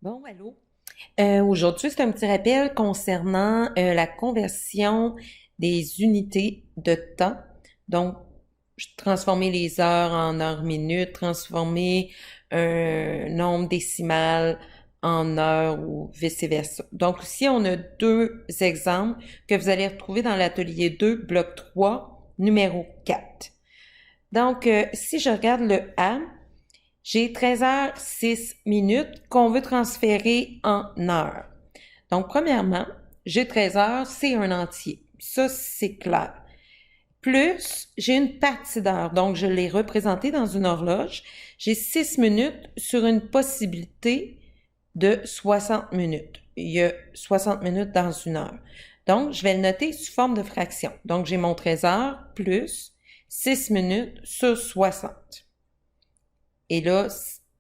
Bon, allô. Aujourd'hui, c'est un petit rappel concernant la conversion des unités de temps. Donc, transformer les heures en heures minutes, transformer un nombre décimal en heures ou vice-versa. Donc, ici, on a deux exemples que vous allez retrouver dans l'atelier 2, bloc 3, numéro 4. Donc, si je regarde le A, j'ai 13h06 qu'on veut transférer en heures. Donc, premièrement, j'ai 13 heures, c'est un entier. Ça, c'est clair. Plus, j'ai une partie d'heure. Donc, je l'ai représenté dans une horloge. J'ai 6 minutes sur une possibilité de 60 minutes. Il y a 60 minutes dans une heure. Donc, je vais le noter sous forme de fraction. Donc, j'ai mon 13 heures plus 6 minutes sur 60. Et là,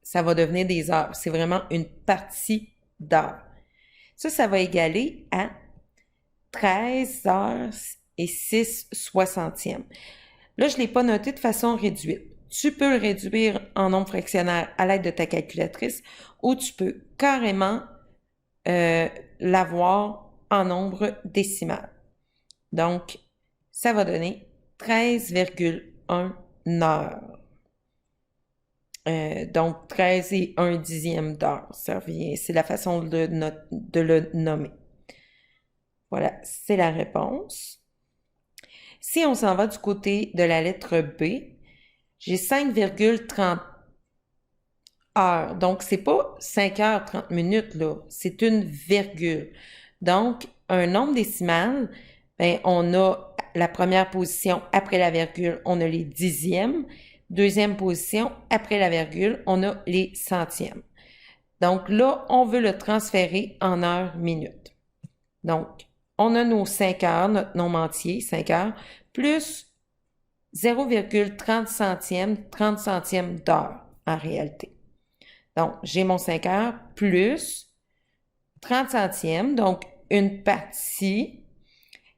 ça va devenir des heures. C'est vraiment une partie d'heures. Ça va égaler à 13 heures et 6 soixantièmes. Là, je ne l'ai pas noté de façon réduite. Tu peux le réduire en nombre fractionnaire à l'aide de ta calculatrice ou tu peux carrément l'avoir en nombre décimal. Donc, ça va donner 13,1 heures. Donc, 13 et 1 dixième d'heure. Ça revient, c'est la façon de le nommer. Voilà, c'est la réponse. Si on s'en va du côté de la lettre B, j'ai 5,30 heures. Donc, c'est pas 5 heures 30 minutes, là. C'est une virgule. Donc, un nombre décimal, ben, on a la première position après la virgule, on a les dixièmes. Deuxième position, après la virgule, on a les centièmes. Donc là, on veut le transférer en heures minutes. Donc, on a nos 5 heures, notre nombre entier, 5 heures, plus 0,30 centièmes, 30 centièmes d'heure en réalité. Donc, j'ai mon 5 heures plus 30 centièmes, donc une partie.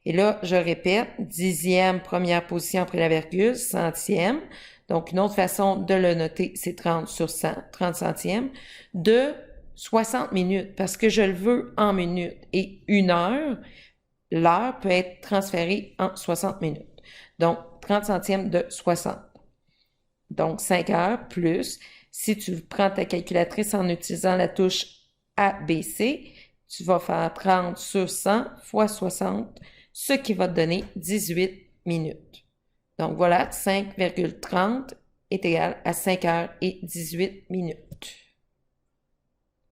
Et là, je répète, dixième, première position après la virgule, centième. Donc, une autre façon de le noter, c'est 30 sur 100, 30 centièmes, de 60 minutes, parce que je le veux en minutes. Et une heure, l'heure peut être transférée en 60 minutes. Donc, 30 centièmes de 60. Donc, 5 heures plus, si tu prends ta calculatrice en utilisant la touche ABC, tu vas faire 30 sur 100 fois 60, ce qui va te donner 18 minutes. Donc voilà, 5,30 est égal à 5 heures et 18 minutes.